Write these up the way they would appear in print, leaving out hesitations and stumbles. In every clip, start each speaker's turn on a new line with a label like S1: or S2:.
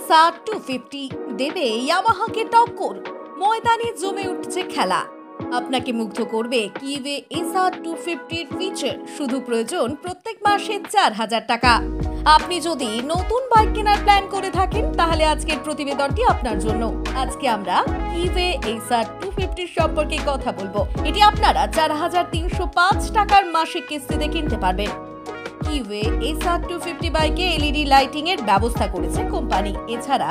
S1: SR 250 দেবে ইয়ামাহাকে টক্কর। ময়দানে জমে উঠছে খেলা। আপনাকে মুগ্ধ করবে কিওয়ে এসআর 250 ফিচার। শুধু প্রয়োজন প্রত্যেক মাসে 4000 টাকা। আপনি যদি নতুন বাইক কেনার প্ল্যান করে থাকেন তাহলে আজকের প্রতিবেদনটি আপনার জন্য। আজকে আমরা কিওয়ে এসআর 250 সম্পর্কে কথা বলবো। এটি আপনারা 4305 টাকার মাসিক কিস্তিতে কিনতে পারবেন। কিওয়ে এসআর 250 বাইকে এলইডি লাইটিং এর ব্যবস্থা করেছে কোম্পানি। এছাড়া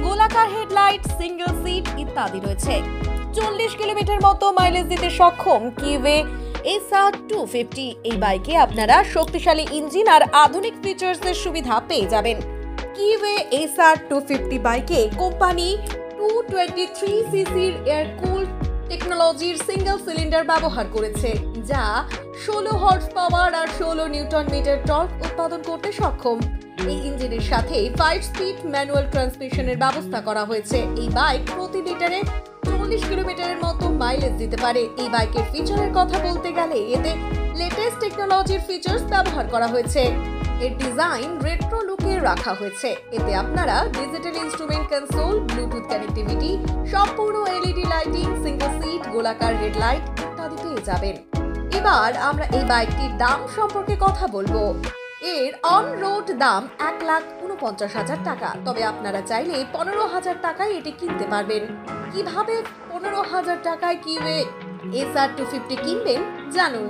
S1: গোলাকার হেডলাইট, সিঙ্গেল সিট ইত্যাদি রয়েছে। 40 কিলোমিটার মতো মাইলেজ দিতে সক্ষম কিওয়ে এসআর 250 এই বাইকে আপনারা শক্তিশালী ইঞ্জিন আর আধুনিক ফিচার্সের সুবিধা পেয়ে যাবেন। কিওয়ে এসআর 250 বাইকে কোম্পানি 223 সিসির এয়ার কুলড টেকনোলজির সিঙ্গেল সিলিন্ডার ব্যবহার করেছে, যা 16 হর্স পাওয়ার আর 16 নিউটন মিটার টর্ক উৎপাদন করতে সক্ষম। এই ইঞ্জিনের সাথে 5 স্পিড ম্যানুয়াল ট্রান্সমিশনের ব্যবস্থা করা হয়েছে। এই বাইক প্রতি লিটারে 40 কিলোমিটারের মতো মাইলেজ দিতে পারে। এই বাইকের ফিচারের কথা বলতে গেলে এতে লেটেস্ট টেকনোলজির ফিচার্স ব্যবহার করা হয়েছে। এর ডিজাইন রেট্রো লুকে রাখা হয়েছে। এতে আপনারা digital instrument console, Bluetooth connectivity, সম্পূর্ণ এলইডি লাইটিং, সিঙ্গেল সিট, গোলাকার হেডলাইট ইত্যাদি পেয়ে যাবেন। এবার আমরা এই বাইকটির দাম সম্পর্কে কথা বলবো। এর অন রোড দাম 1,49,000 টাকা। তবে আপনারা চাইলে 15,000 টাকায় এটি কিনতে পারবেন। কিভাবে 15,000 টাকায় কিওয়ে এসআর 250 কিনবেন জানুন।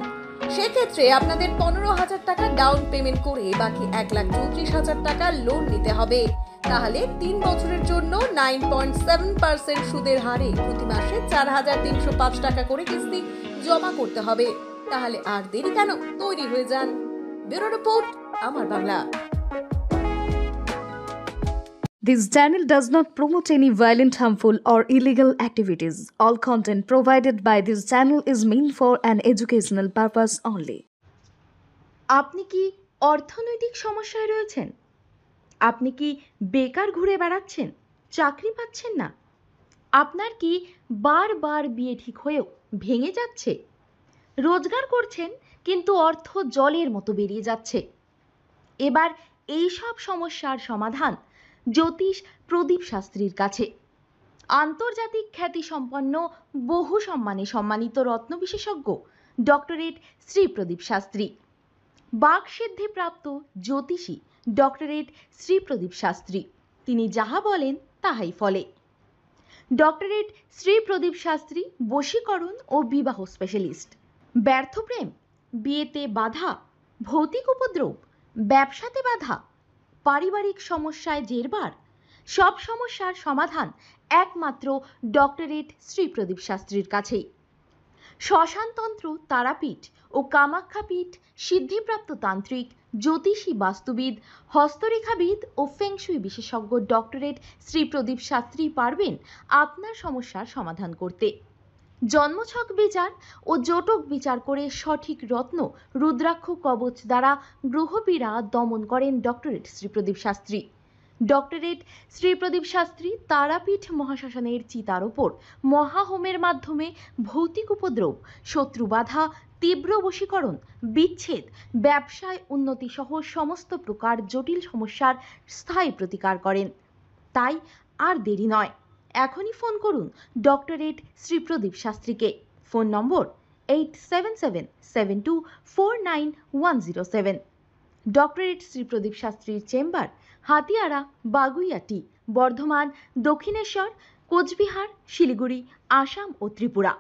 S1: সেক্ষেত্রে আপনাদের 15,000 টাকা ডাউন পেমেন্ট করে বাকি 1,34,000 টাকা লোন নিতে হবে। তাহলে 3 বছরের জন্য 9.7% সুদের হারে প্রতি মাসে 4,305 টাকা করে কিস্তি জমা করতে হবে। তাহলে আর দেরি কেন, তৈরি হয়ে যান। ব্যুরো রিপোর্ট, আমার Bangla.
S2: This channel does not promote any violent, harmful, or illegal activities. All content provided by this channel is meant for an educational purpose only.
S3: আপনি কি অর্থনৈতিক সমস্যায় রয়েছেন? আপনি কি বেকার ঘুরে বেড়াচ্ছেন, চাকরি পাচ্ছেন না? আপনার কি বারবার বিয়ে ঠিক হয়েও ভেঙে যাচ্ছে? রোজগার করছেন কিন্তু অর্থ জলের মতো বেরিয়ে যাচ্ছে। এবার এই সব সমস্যার সমাধান জ্যোতিষ প্রদীপ শাস্ত্রীর কাছে। আন্তর্জাতিক খ্যাতিসম্পন্ন বহু সম্মানে সম্মানিত রত্ন বিশেষজ্ঞ ডক্টরেট শ্রী প্রদীপ শাস্ত্রী, বাকসিদ্ধিপ্রাপ্ত জ্যোতিষী ডক্টরেট শ্রী প্রদীপ শাস্ত্রী। তিনি যাহা বলেন তাহাই ফলে। ডক্টরেট শ্রী প্রদীপ শাস্ত্রী বশীকরণ ও বিবাহ স্পেশালিস্ট। ব্যর্থ প্রেম, বিয়েতে বাধা, ভৌতিক উপদ্রব, ব্যবসাতে বাধা, পারিবারিক সমস্যায় জেরবার, সব সমস্যার সমাধান একমাত্র ডক্টরেট শ্রী প্রদীপ শাস্ত্রীর কাছেই। শ্মশানতন্ত্র, তারাপীঠ ও কামাখ্যাপীঠ, সিদ্ধিপ্রাপ্ত তান্ত্রিক, জ্যোতিষী, বাস্তুবিদ, হস্তরেখাবিদ ও ফেংশুই বিশেষজ্ঞ ডক্টরেট শ্রী প্রদীপ শাস্ত্রী পারবেন আপনার সমস্যার সমাধান করতে। জন্মছক বিচার ও জটক বিচার করে সঠিক রত্ন, রুদ্রাক্ষ, কবচ দ্বারা গ্রহপীড়া দমন করেন ডক্টরেট শ্রী প্রদীপ শাস্ত্রী। ডক্টরেট শ্রী প্রদীপ শাস্ত্রী তারাপীঠ মহাশ্মশানের চিতার ওপর মহাহোমের মাধ্যমে ভৌতিক উপদ্রব, শত্রু বাধা, তীব্র বশীকরণ, বিচ্ছেদ, ব্যবসায় উন্নতি সহ সমস্ত প্রকার জটিল সমস্যার স্থায়ী প্রতিকার করেন। তাই আর দেরি নয়, এখনই ফোন করুন ডক্টরেট শ্রী প্রদীপ শাস্ত্রীকে। Phone number 8777249107। Doctorate Shri Pradeep শাস্ত্রীর চেম্বার হাতিয়ারা, বাগুইয়াটি, বর্ধমান, দক্ষিণেশ্বর, কোচবিহার, শিলিগুড়ি, আসাম ও ত্রিপুরা।